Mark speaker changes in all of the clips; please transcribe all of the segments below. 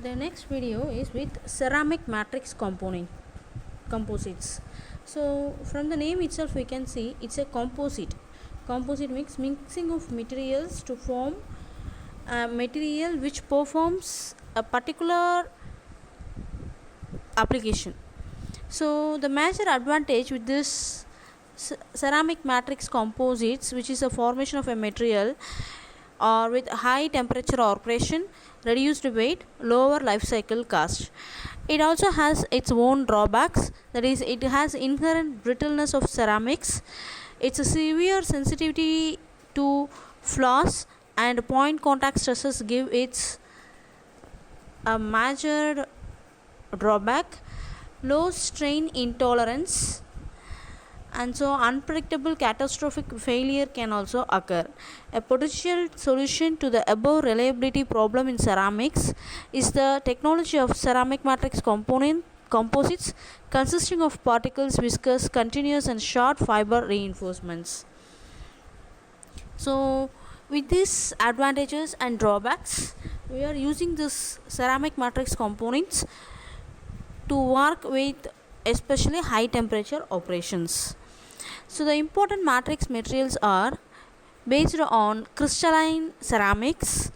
Speaker 1: The next video is with ceramic matrix composites. So from the name itself we can see it's a composite. Composite means mixing of materials to form a material which performs a particular application. So the major advantage with this ceramic matrix composites, which is a formation of a material or with high temperature operation, reduced weight, lower life cycle cost. It also has its own drawbacks, that is, it has inherent brittleness of ceramics, its a severe sensitivity to flaws and point contact stresses give it a major drawback. Low strain intolerance, and so unpredictable catastrophic failure can also occur. A potential solution to the above reliability problem in ceramics is the technology of ceramic matrix composites consisting of particles, viscous, continuous and short fiber reinforcements. So with these advantages and drawbacks, we are using this ceramic matrix components to work with especially high temperature operations. So the important matrix materials are based on crystalline ceramics.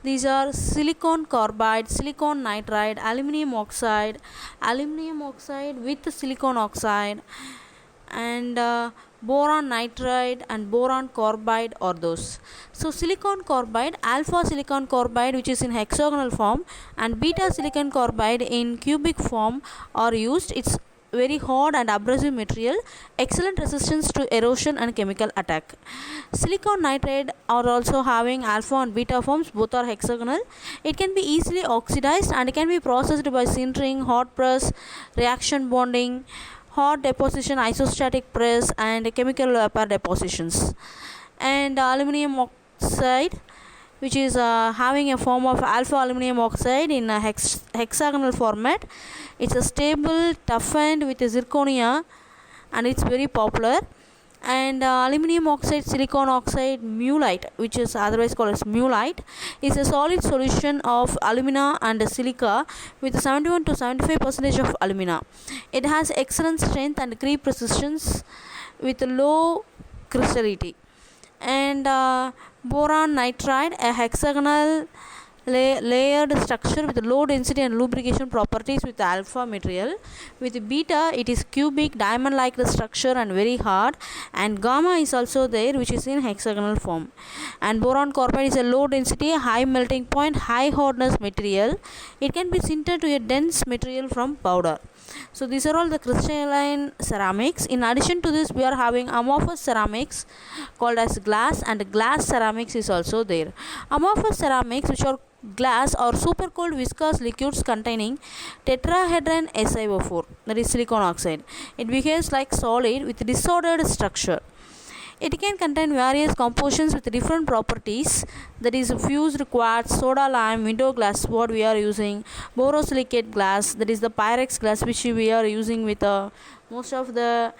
Speaker 1: These are silicon carbide, silicon nitride, aluminum oxide with silicon oxide, and boron nitride and boron carbide are those. So silicon carbide, alpha silicon carbide, which is in hexagonal form, and beta silicon carbide in cubic form are used. It's very hard and abrasive material, excellent resistance to erosion and chemical attack. Silicon nitride are also having alpha and beta forms, both are hexagonal. It can be easily oxidized and can be processed by sintering, hot press, reaction bonding, hot deposition, isostatic press and chemical vapor depositions. And aluminum oxide, which is having a form of alpha aluminum oxide in a hexagonal format. It's a stable, toughened with a zirconia and it's very popular. And aluminum oxide, silicon oxide, mullite, which is otherwise called as mullite, is a solid solution of alumina and silica with 71 to 75% of alumina. It has excellent strength and creep resistance with low crystallinity. And boron nitride, a hexagonal layered structure with low density and lubrication properties with alpha material. With beta, it is cubic, diamond like structure and very hard. And gamma is also there, which is in hexagonal form. And boron carbide is a low density, high melting point, high hardness material. It can be sintered to a dense material from powder. So these are all the crystalline ceramics. In addition to this, we are having amorphous ceramics called as glass, and glass ceramics is also there. Amorphous ceramics, which are glass or super cold viscous liquids containing tetrahedron SiO4, that is silicon oxide. It behaves like solid with disordered structure. It can contain various compositions with different properties, that is fused quartz, soda lime, window glass, what we are using, borosilicate glass, that is the Pyrex glass which we are using with most of the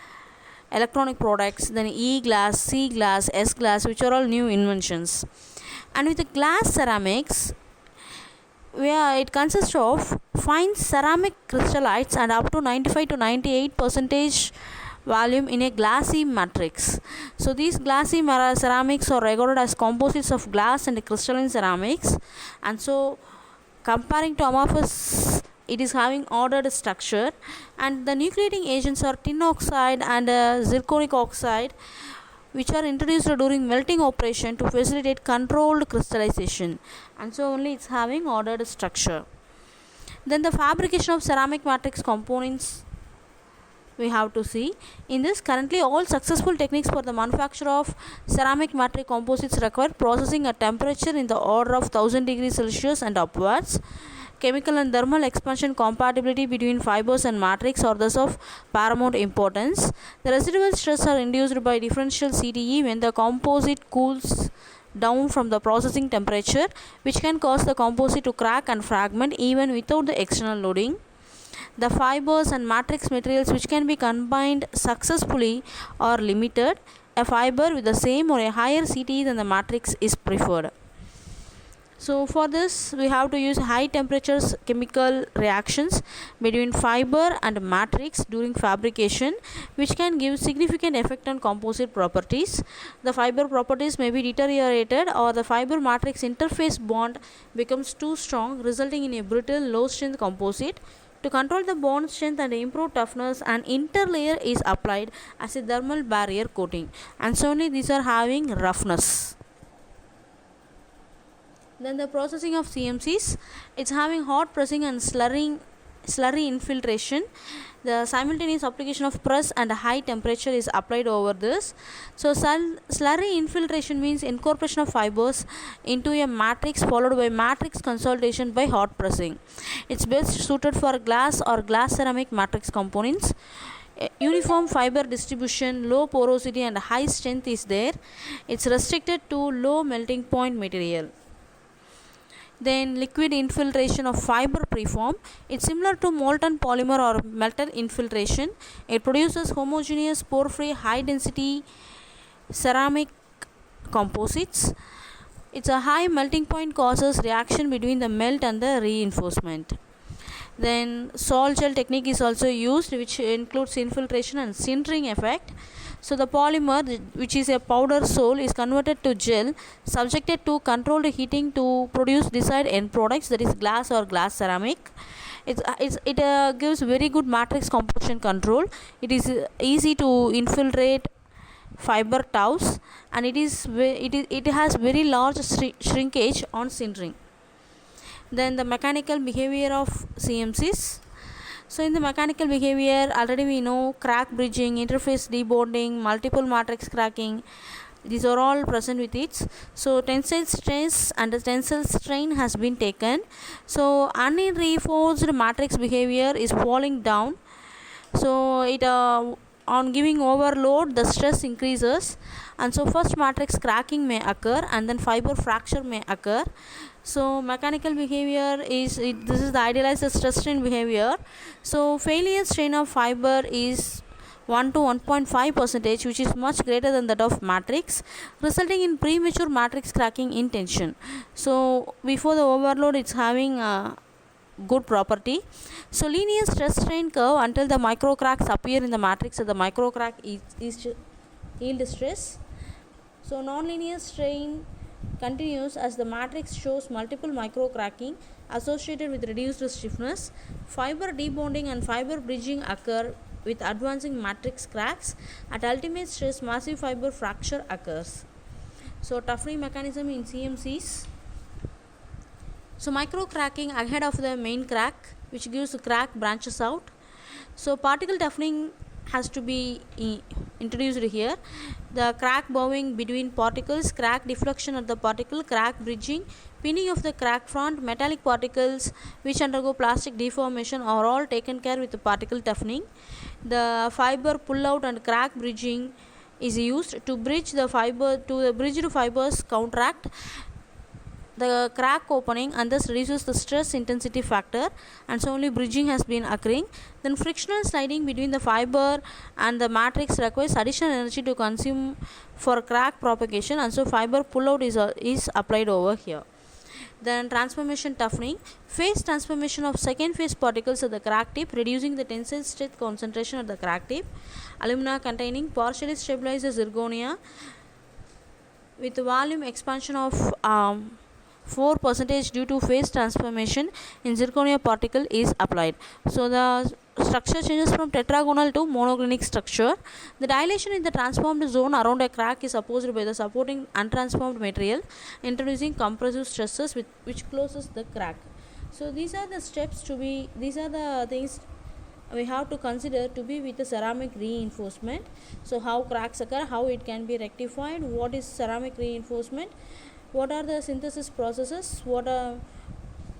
Speaker 1: electronic products, then E glass, C glass, S glass, which are all new inventions. And with the glass ceramics, where it consists of fine ceramic crystallites and up to 95 to 98% volume in a glassy matrix. So these glassy ceramics are regarded as composites of glass and crystalline ceramics, and so comparing to amorphous, it is having ordered structure. And the nucleating agents are tin oxide and zirconic oxide, which are introduced during melting operation to facilitate controlled crystallization, and so only it's having ordered structure. Then the fabrication of ceramic matrix components we have to see. In this, currently all successful techniques for the manufacture of ceramic matrix composites require processing at temperature in the order of 1000 degrees Celsius and upwards. Chemical and thermal expansion compatibility between fibers and matrix are thus of paramount importance. The residual stress are induced by differential CTE when the composite cools down from the processing temperature, which can cause the composite to crack and fragment even without the external loading. The fibers and matrix materials which can be combined successfully are limited. A fiber with the same or a higher CTE than the matrix is preferred. So for this we have to use high temperatures chemical reactions between fiber and matrix during fabrication, which can give significant effect on composite properties. The fiber properties may be deteriorated, or the fiber matrix interface bond becomes too strong, resulting in a brittle low strength composite. To control the bond strength and improve toughness, an interlayer is applied as a thermal barrier coating, and certainly these are having roughness. Then the processing of CMCs, it's having hot pressing and slurry infiltration. The simultaneous application of press and high temperature is applied over this. So slurry infiltration means incorporation of fibers into a matrix followed by matrix consolidation by hot pressing. It's best suited for glass or glass ceramic matrix components. Uniform fiber distribution, low porosity and high strength is there. It's restricted to low melting point material. Then liquid infiltration of fiber preform. It's similar to molten polymer or metal infiltration. It produces homogeneous pore-free high density ceramic composites. It's a high melting point causes reaction between the melt and the reinforcement. Then sol gel technique is also used, which includes infiltration and sintering effect. So the polymer, which is a powder sol, is converted to gel, subjected to controlled heating to produce desired end products, that is glass or glass ceramic. It gives very good matrix composition control. It is easy to infiltrate fiber towels, and it has very large shrinkage on sintering. Then the mechanical behavior of CMCs. So in the mechanical behavior, already we know crack bridging, interface debonding, multiple matrix cracking, these are all present with it. So tensile stress and the tensile strain has been taken. So unreinforced matrix behavior is falling down. So it on giving overload, the stress increases, and so first matrix cracking may occur and then fiber fracture may occur. So mechanical behavior is this is the idealized stress strain behavior. So failure strain of fiber is 1 to 1.5%, which is much greater than that of matrix, resulting in premature matrix cracking in tension. So before the overload, it's having a good property. So linear stress strain curve until the micro cracks appear in the matrix. So the micro crack is yield stress. So non-linear strain continues as the matrix shows multiple micro cracking associated with reduced stiffness. Fiber debonding and fiber bridging occur with advancing matrix cracks. At ultimate stress, massive fiber fracture occurs. So toughening mechanism in CMCs. So micro cracking ahead of the main crack, which gives the crack branches out. So particle toughening has to be introduced here. The crack bowing between particles, crack deflection at the particle, crack bridging, pinning of the crack front, metallic particles which undergo plastic deformation are all taken care with the particle toughening. The fiber pull out and crack bridging is used to bridge the fiber to the bridged fibers contract the crack opening, and thus reduces the stress intensity factor, and so only bridging has been occurring. Then frictional sliding between the fiber and the matrix requires additional energy to consume for crack propagation, and so fiber pull out is applied over here. Then transformation toughening, phase transformation of second phase particles at the crack tip, reducing the tensile strength concentration at the crack tip. Alumina containing partially stabilized zirconia with volume expansion of 4% due to phase transformation in zirconia particle is applied. So the structure changes from tetragonal to monoclinic structure. The dilation in the transformed zone around a crack is opposed by the supporting untransformed material, introducing compressive stresses which closes the crack. So these are the things we have to consider to be with the ceramic reinforcement. So how cracks occur, how it can be rectified, what is ceramic reinforcement, what are the synthesis processes, what are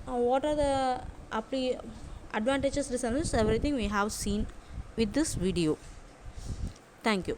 Speaker 1: the advantages, disadvantages, everything we have seen with this video. Thank you.